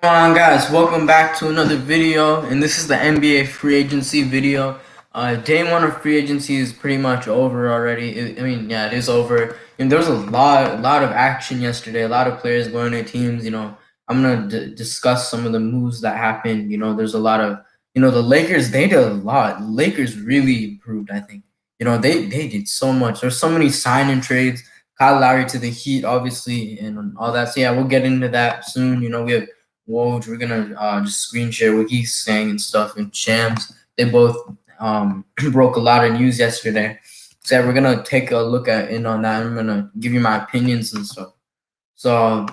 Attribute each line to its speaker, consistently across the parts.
Speaker 1: On guys, welcome back to another video, and this is the NBA free agency video. Day one of free agency is pretty much over already. Yeah, it is over. And there was a lot of action yesterday. A lot of players going to teams. I'm gonna discuss some of the moves that happened. There's a lot of, the Lakers. They did a lot. The Lakers really improved. I think. They did so much. There's so many sign and trades. Kyle Lowry to the Heat, obviously, and all that. So yeah, we'll get into that soon. We have Woj. We're gonna just screen share what he's saying and stuff. And Shams, they both broke a lot of news yesterday. So we're gonna take a look at in on that. I'm gonna give you my opinions and stuff. So,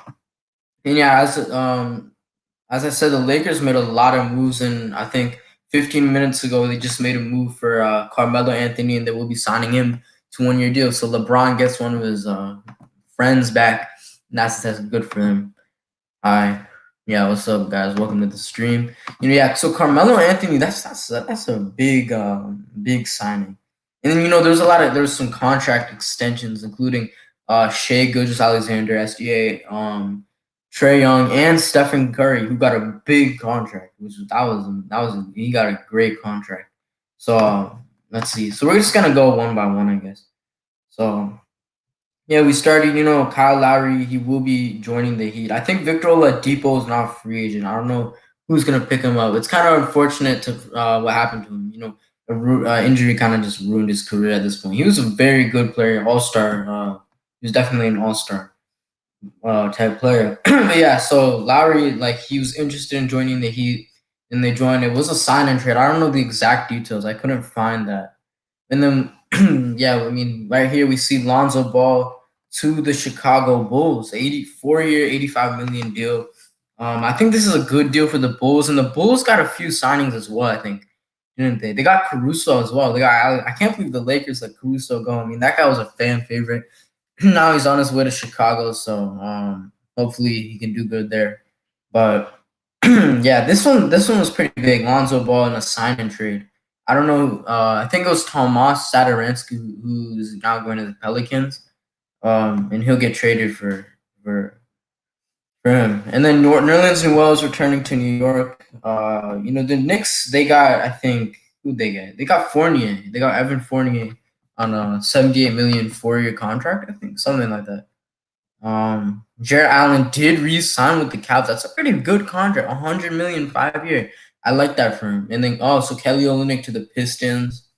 Speaker 1: and yeah, as I said, the Lakers made a lot of moves, and I think 15 minutes ago they just made a move for Carmelo Anthony, and they will be signing him to 1 year deal. So LeBron gets one of his friends back, and that's good for him. Hi. Yeah, what's up, guys? Welcome to the stream. Yeah, so Carmelo Anthony, that's a big signing. And then there's some contract extensions, including Shea Gilgeous-Alexander, SGA, Trae Young, and Stephen Curry, who got a big contract, he got a great contract. So let's see. So we're just gonna go one by one, I guess. So yeah, we started, Kyle Lowry, he will be joining the Heat. I think Victor Oladipo is not a free agent. I don't know who's going to pick him up. It's kind of unfortunate to what happened to him. Injury kind of just ruined his career at this point. He was a very good player, all-star. He was definitely an all-star type player. But yeah, so Lowry, like, he was interested in joining the Heat, and they joined. It was a sign and trade. I don't know the exact details. I couldn't find that. And then, yeah, I mean, right here we see Lonzo Ball to the Chicago Bulls, 4-year, $85 million deal. I think this is a good deal for the Bulls, and the Bulls got a few signings as well. I think, didn't they? They got Caruso as well. I can't believe the Lakers let Caruso go. I mean, that guy was a fan favorite. Now he's on his way to Chicago, so hopefully he can do good there. But yeah, this one was pretty big. Lonzo Ball in a sign and trade. I don't know. I think it was Tomas Satoransky who's now going to the Pelicans, and he'll get traded for him. And then Nerlens Noel returning to New York. The Knicks, they got, I think, who they get? They got Fournier. They got Evan Fournier on a $78 million 4-year contract. I think something like that. Jarrett Allen did re-sign with the Cavs. That's a pretty good contract, $100 million 5-year. I like that for him. And then so Kelly Olynyk to the Pistons.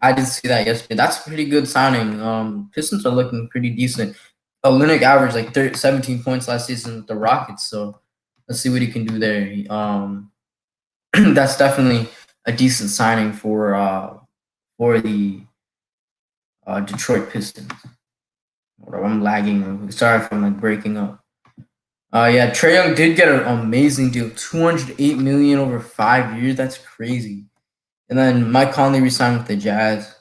Speaker 1: I did see that yesterday. That's a pretty good signing. Pistons are looking pretty decent. Olynyk averaged like 17 points last season with the Rockets, so let's see what he can do there. That's definitely a decent signing for the Detroit Pistons. I'm lagging. Sorry if I'm like breaking up. Yeah, Trae Young did get an amazing deal, $208 million over 5 years. That's crazy. And then Mike Conley resigned with the Jazz.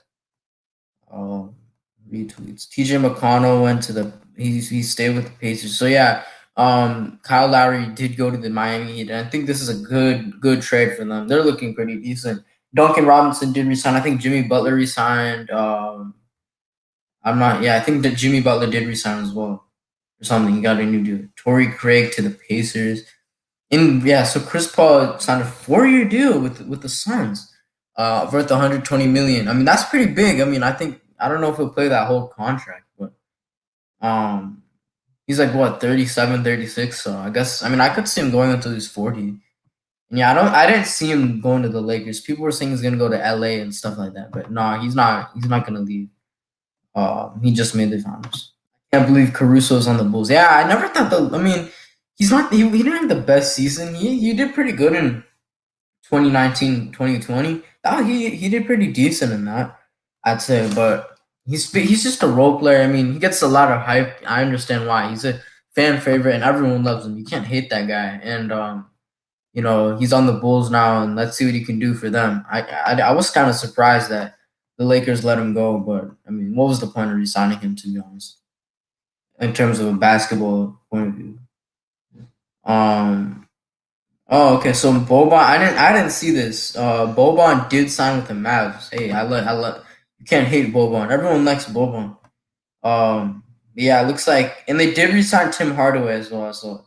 Speaker 1: Retweets. TJ McConnell went to he stayed with the Pacers. So yeah, Kyle Lowry did go to the Miami Heat, and I think this is a good trade for them. They're looking pretty decent. Duncan Robinson did resign. I think Jimmy Butler resigned. I think that Jimmy Butler did resign as well, or something. He got a new deal. Torrey Craig to the Pacers. And yeah, so Chris Paul signed a 4-year deal with the Suns, worth $120 million. I mean, that's pretty big. I mean, I don't know if he'll play that whole contract, but he's like what 37, 36. So I guess I could see him going until he's 40. And yeah, I didn't see him going to the Lakers. People were saying he's gonna go to LA and stuff like that, but no, he's not gonna leave. He just made the finals. I can't believe Caruso's on the Bulls. Yeah, I never thought he didn't have the best season. He did pretty good in 2019, 2020. He did pretty decent in that, I'd say, but he's just a role player. I mean, he gets a lot of hype. I understand why. He's a fan favorite and everyone loves him. You can't hate that guy. And he's on the Bulls now, and let's see what he can do for them. I was kind of surprised that the Lakers let him go, but I mean, what was the point of re-signing him, to be honest, in terms of a basketball point of view? Oh, okay. So Boban, I didn't see this. Boban did sign with the Mavs. Hey, I let you can't hate Boban. Everyone likes Boban. Yeah, it looks like, and they did resign Tim Hardaway as well. So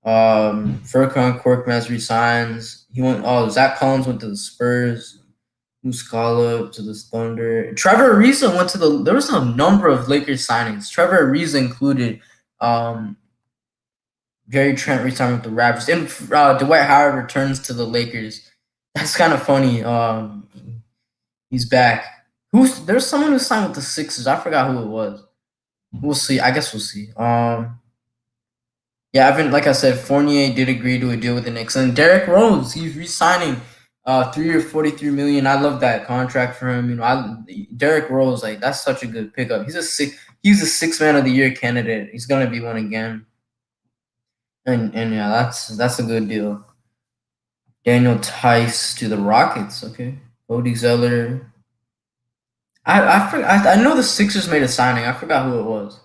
Speaker 1: Furkan Korkmaz resigns. He went. Oh, Zach Collins went to the Spurs. Muscala to the Thunder. Trevor Ariza went to the. There was a number of Lakers signings. Trevor Ariza included. Gary Trent retired with the Raptors, and Dwight Howard returns to the Lakers. That's kind of funny. He's back. There's someone who signed with the Sixers. I forgot who it was. We'll see. I guess we'll see. Yeah, Evan, like I said, Fournier did agree to a deal with the Knicks, and Derrick Rose, he's re-signing, 3 or 43 million. I love that contract for him. You know, Derrick Rose, like that's such a good pickup. He's a six man of the year candidate. He's gonna be one again, and yeah, that's a good deal. Daniel Tice to the Rockets. Okay, Cody Zeller. I know the Sixers made a signing. I forgot who it was.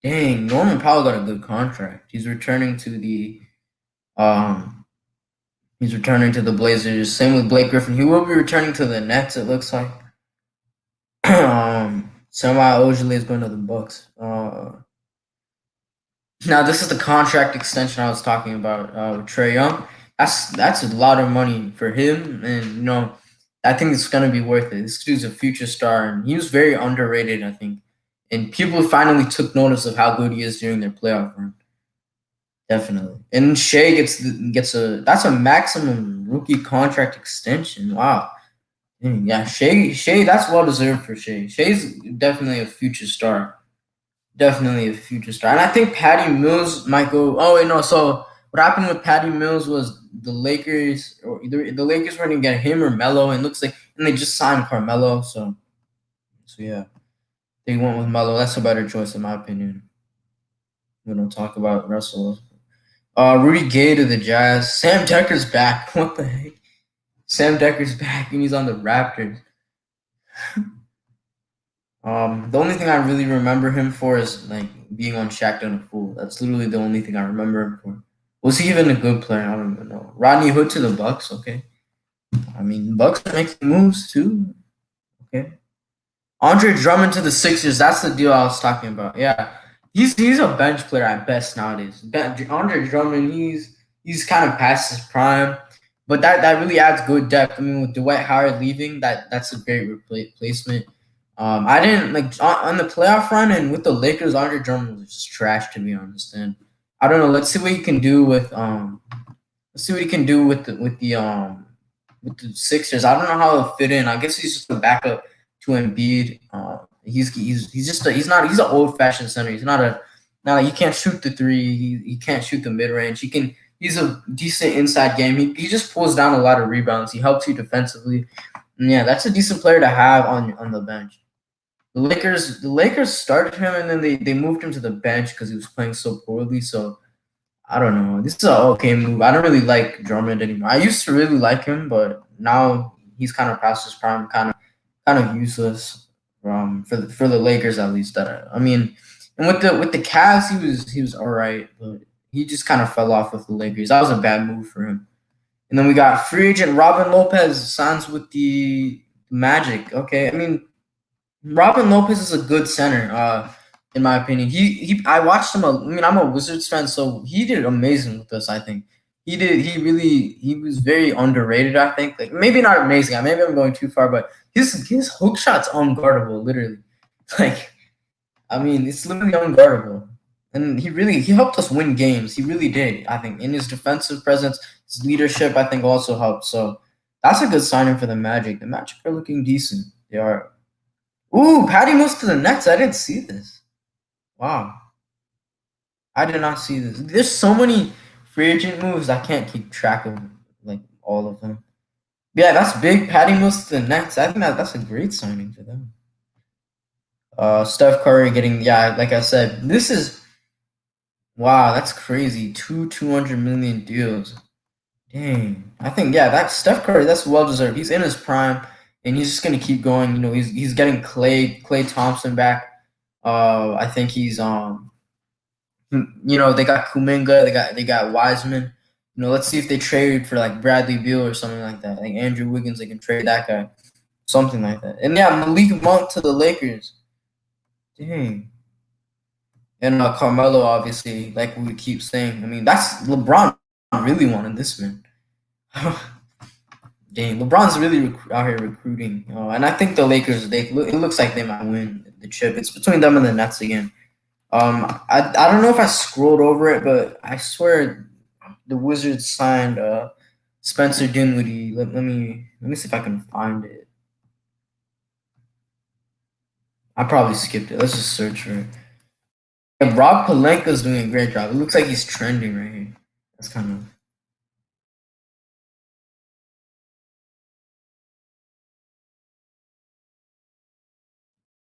Speaker 1: Dang, Norman Powell got a good contract. He's returning to the Blazers. Same with Blake Griffin. He will be returning to the Nets, it looks like. Samuel Ojale is going to the Bucks. Now this is the contract extension I was talking about with Trae Young. That's a lot of money for him, and you know, I think it's gonna be worth it. This dude's a future star, and he was very underrated, I think. And people finally took notice of how good he is during their playoff run. Definitely. And Shea gets that's a maximum rookie contract extension. Wow. Yeah, Shea, that's well deserved for Shea. Shea's definitely a future star. Definitely a future star. And I think Patty Mills might go. Oh wait, no. So what happened with Patty Mills was the Lakers, or either the Lakers were going to get him or Melo, and looks like, and they just signed Carmelo. So yeah, they went with Melo. That's a better choice in my opinion. We don't talk about Russell. Rudy Gay to the Jazz. Sam Decker's back. What the heck? Sam Decker's back, and he's on the Raptors. The only thing I really remember him for is like being on Shaq Done a Fool. That's literally the only thing I remember him for. Was he even a good player? I don't even know. Rodney Hood to the Bucks. Okay. I mean, Bucks are making moves too. Okay. Andre Drummond to the Sixers. That's the deal I was talking about. Yeah, he's a bench player at best nowadays. Andre Drummond, he's kind of past his prime, but that really adds good depth. I mean, with Dwight Howard leaving, that's a great replacement. I didn't like on the playoff run and with the Lakers. Andre Drummond was just trash, to be honest. And I don't know. Let's see what he can do with the Sixers. I don't know how he'll fit in. I guess he's just a backup to Embiid. He's an old fashioned center. He's not a now he can't shoot the three. He can't shoot the mid range. He's a decent inside game. He just pulls down a lot of rebounds. He helps you defensively. And yeah, that's a decent player to have on the bench. The Lakers started him, and then they moved him to the bench because he was playing so poorly. So I don't know. This is an okay move. I don't really like Drummond anymore. I used to really like him, but now he's kind of past his prime, kind of useless. For the Lakers at least. I mean, and with the Cavs, he was all right, but he just kind of fell off with the Lakers. That was a bad move for him. And then we got free agent Robin Lopez signs with the Magic. Okay, I mean, Robin Lopez is a good center, in my opinion. I watched him. I mean, I'm a Wizards fan, so he did amazing with us. I think he was very underrated. I think like maybe not amazing. Maybe I'm going too far, but his hook shot's unguardable. Literally, like I mean, it's literally unguardable. And he helped us win games. He really did. I think in his defensive presence, his leadership, I think also helped. So that's a good signing for the Magic. The Magic are looking decent. They are. Ooh, Patty Mills to the Nets. I didn't see this. Wow. I did not see this. There's so many free agent moves. I can't keep track of like all of them. Yeah, that's big. Patty Mills to the Nets. I think that's a great signing for them. Steph Curry getting like I said, this is wow. That's crazy. 200 million deals. Dang. I think that's Steph Curry. That's well deserved. He's in his prime, and he's just gonna keep going. You know, he's getting Klay Thompson back. I think he's you know, they got Kuminga, they got Wiseman. You know, let's see if they trade for like Bradley Beal or something like that. Like Andrew Wiggins, they can trade that guy, something like that. And yeah, Malik Monk to the Lakers. Dang, And Carmelo, obviously, like we keep saying. I mean, that's LeBron really wanted this man. Dang, LeBron's really out here recruiting, and I think the Lakers. It looks like they might win the chip. It's between them and the Nets again. I don't know if I scrolled over it, but I swear the Wizards signed Spencer Dinwiddie. Let me see if I can find it. I probably skipped it. Let's just search for it. Yeah, Rob Pelinka's doing a great job. It looks like he's trending right here. That's kind of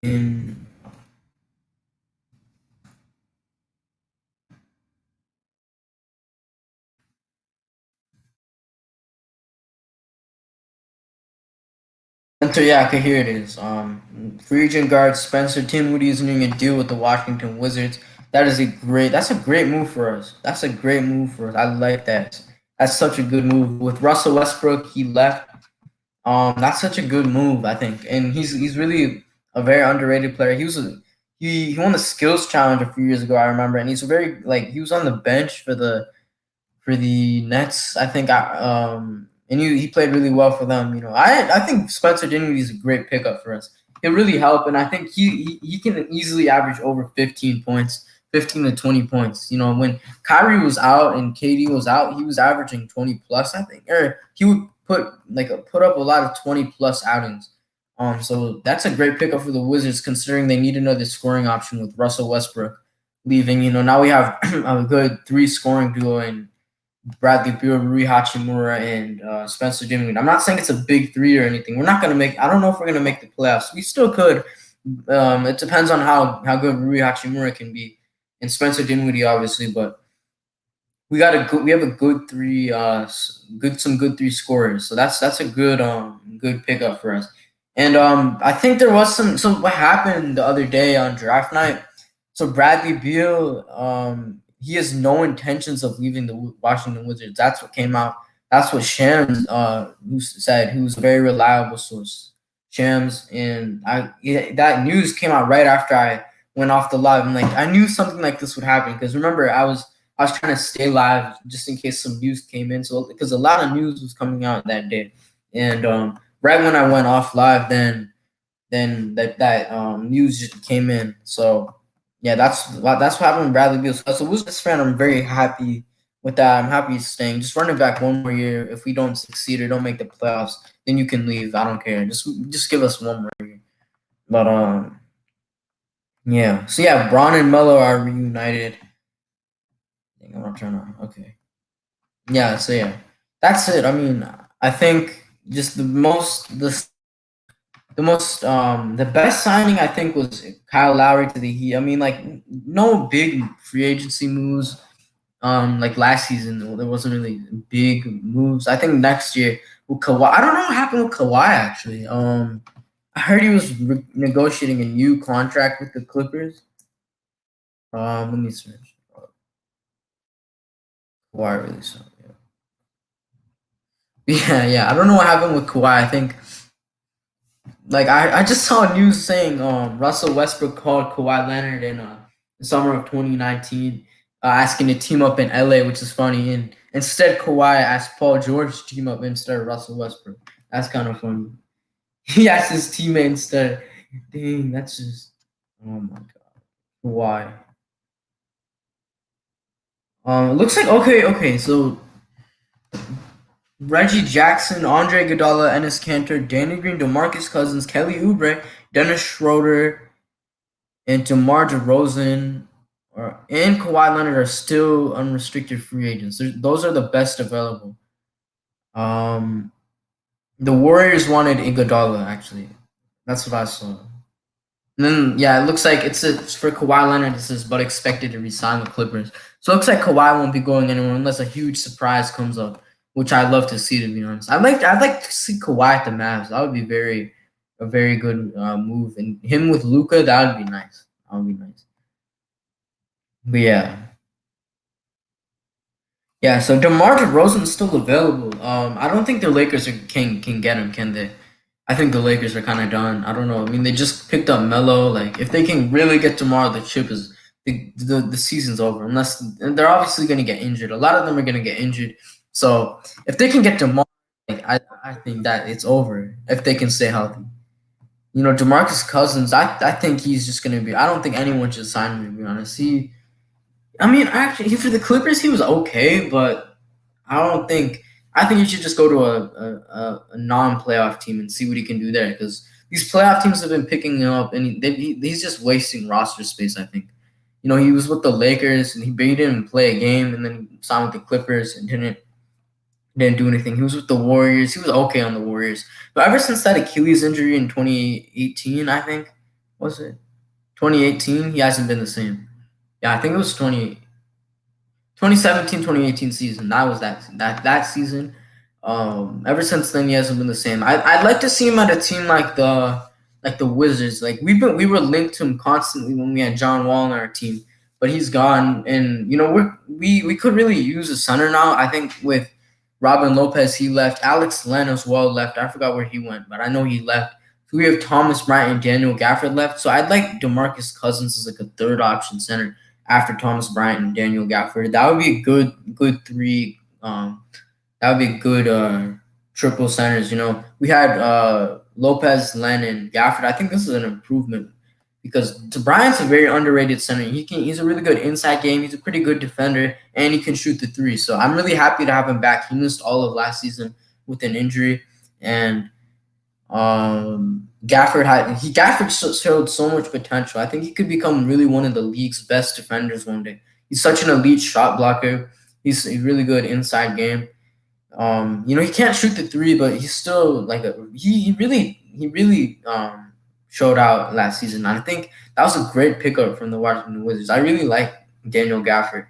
Speaker 1: in. Spencer, yeah, okay, here it is. Free agent guard Spencer Dinwiddie is doing a deal with the Washington Wizards. That's a great move for us. That's a great move for us. I like that. That's such a good move. With Russell Westbrook, he left. That's such a good move, I think, and he's really a very underrated player. He won the skills challenge a few years ago, I remember, and he's very like he was on the bench for the Nets. I think and he played really well for them. I think Spencer Dinwiddie is a great pickup for us. It really helped, and I think he can easily average over 15 points, 15 to 20 points. When Kyrie was out and KD was out, he was averaging 20 plus, I think, or he would put up a lot of 20 plus outings. So that's a great pickup for the Wizards, considering they need another scoring option with Russell Westbrook leaving. Now we have a good three scoring duo in Bradley Beal, Rui Hachimura, and Spencer Dinwiddie. I'm not saying it's a big three or anything. We're not going to make. I don't know if we're going to make the playoffs. We still could. It depends on how good Rui Hachimura can be, and Spencer Dinwiddie, obviously. But we have a good three, some good three scorers. So that's a good pickup for us. And I think there was some. So what happened the other day on draft night? So Bradley Beal, he has no intentions of leaving the Washington Wizards. That's what came out. That's what Shams who said, who's a very reliable source. Shams, and that news came out right after I went off the live. And like I knew something like this would happen because remember I was trying to stay live just in case some news came in. So because a lot of news was coming out that day, and right when I went off live, then that news just came in. So yeah, that's what happened with Bradley Beal. So as a Wizards fan, I'm very happy with that. I'm happy he's staying. Just running back one more year. If we don't succeed or don't make the playoffs, then you can leave. I don't care. Just give us one more year. But yeah. So yeah, Braun and Melo are reunited. I'm not trying to. Okay. Yeah. So yeah, that's it. I mean, I think just the best signing I think was Kyle Lowry to the Heat. I mean, like no big free agency moves. Like last season, there wasn't really big moves. I think next year with Kawhi, I don't know what happened with Kawhi actually. I heard he was negotiating a new contract with the Clippers. Let me search. Kawhi really sucked. Yeah. I don't know what happened with Kawhi. I think like I just saw news saying Russell Westbrook called Kawhi Leonard in the summer of 2019, asking to team up in LA, which is funny. And instead, Kawhi asked Paul George to team up instead of Russell Westbrook. That's kind of funny. He asked his teammate instead. Dang, that's just oh my god. Kawhi. It looks like okay. So Reggie Jackson, Andre Iguodala, Enes Kanter, Danny Green, DeMarcus Cousins, Kelly Oubre, Dennis Schroeder, and DeMar DeRozan and Kawhi Leonard are still unrestricted free agents. Those are the best available. Um, the Warriors wanted Iguodala actually. That's what I saw. And then yeah, it looks like it's for Kawhi Leonard. It says but expected to resign with Clippers. So it looks like Kawhi won't be going anywhere unless a huge surprise comes up, which I'd love to see. To be honest, I'd like to see Kawhi at the Mavs. That would be a very good move, and him with Luca, that would be nice. That would be nice. But yeah. So DeMar DeRozan's still available. I don't think the Lakers can get him, can they? I think the Lakers are kind of done. I don't know. I mean, they just picked up Melo. Like, if they can really get DeMar, the chip is the season's over unless they're obviously going to get injured. A lot of them are going to get injured. So if they can get DeMar, like I think that it's over if they can stay healthy. DeMarcus Cousins, I think he's just going to be. I don't think anyone should sign him, to be honest. I mean, actually, for the Clippers, he was okay, but I don't think. I think he should just go to a non-playoff team and see what he can do there because these playoff teams have been picking him up, and he's just wasting roster space. I think. He was with the Lakers and he didn't play a game, and then he signed with the Clippers and didn't do anything. He was with the Warriors. He was okay on the Warriors, but ever since that Achilles injury in 2018, I think was it 2018, he hasn't been the same. Yeah, I think it was 2017, 2018 season. That was that season. Ever since then, he hasn't been the same. I'd like to see him at a team like the Wizards. Like we were linked to him constantly when we had John Wall on our team, but he's gone, and we could really use a center now. I think with Robin Lopez, he left. Alex Len as well left. I forgot where he went, but I know he left. So we have Thomas Bryant and Daniel Gafford left. So I'd like DeMarcus Cousins as like a third option center after Thomas Bryant and Daniel Gafford. That would be a good three. That would be good triple centers. We had Lopez, Len, and Gafford. I think this is an improvement because Bryant's a very underrated center. He's a really good inside game. He's a pretty good defender, and he can shoot the three. So I'm really happy to have him back. He missed all of last season with an injury, and Gafford showed so much potential. I think he could become really one of the league's best defenders one day. He's such an elite shot blocker. He's a really good inside game. He can't shoot the three, but he's still like he really showed out last season. And I think that was a great pickup from the Washington Wizards. I really like Daniel Gafford.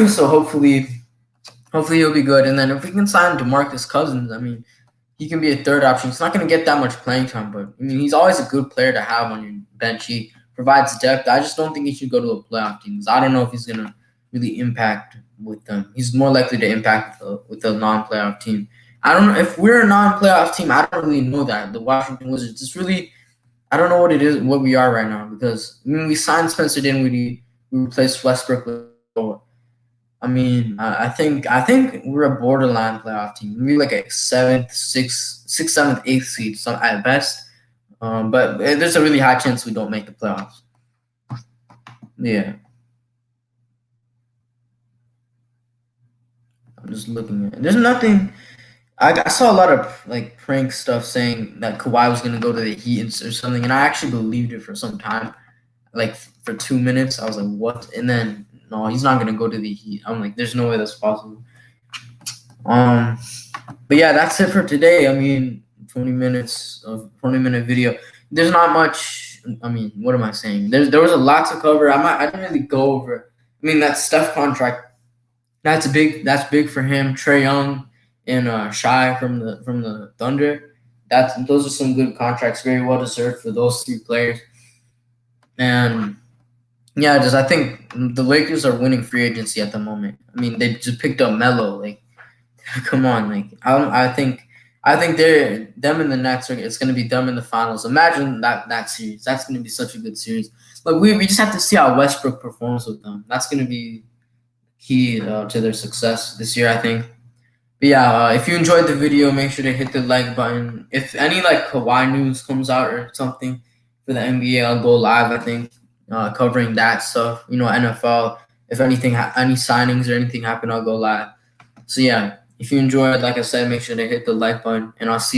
Speaker 1: So hopefully he'll be good. And then if we can sign DeMarcus Cousins, I mean, he can be a third option. He's not going to get that much playing time, but I mean, he's always a good player to have on your bench. He provides depth. I just don't think he should go to a playoff team because I don't know if he's going to really impact with them. He's more likely to impact with a non-playoff team. I don't know if we're a non-playoff team. I don't really know that the Washington Wizards. It's really, I don't know what it is, what we are right now because we signed Spencer Dinwiddie, we replaced Westbrook with. I mean, I think we're a borderline playoff team. Maybe like a sixth, seventh, eighth seed, so at best. But there's a really high chance we don't make the playoffs. Yeah. I'm just looking at it. There's nothing. I saw a lot of like prank stuff saying that Kawhi was gonna go to the Heat or something, and I actually believed it for some time. Like for 2 minutes, I was like, "What?" And then no, he's not gonna go to the Heat. I'm like, "There's no way that's possible." But yeah, that's it for today. I mean, 20-minute video. There's not much. I mean, what am I saying? There was a lot to cover. I didn't really go over. I mean, that Steph contract. That's big. That's big for him. Trae Young and Shai from the Thunder. Those are some good contracts. Very well deserved for those three players. And yeah, I think the Lakers are winning free agency at the moment. I mean, they just picked up Melo. Like, come on. Like, I think them and the Nets are. It's going to be them in the finals. Imagine that series. That's going to be such a good series. But we just have to see how Westbrook performs with them. That's going to be key to their success this year, I think. But yeah, if you enjoyed the video, make sure to hit the like button. If any like Kawhi news comes out or something for the NBA, I'll go live. I think covering that stuff. NFL. If anything, any signings or anything happen, I'll go live. So yeah, if you enjoyed, like I said, make sure to hit the like button, and I'll see you.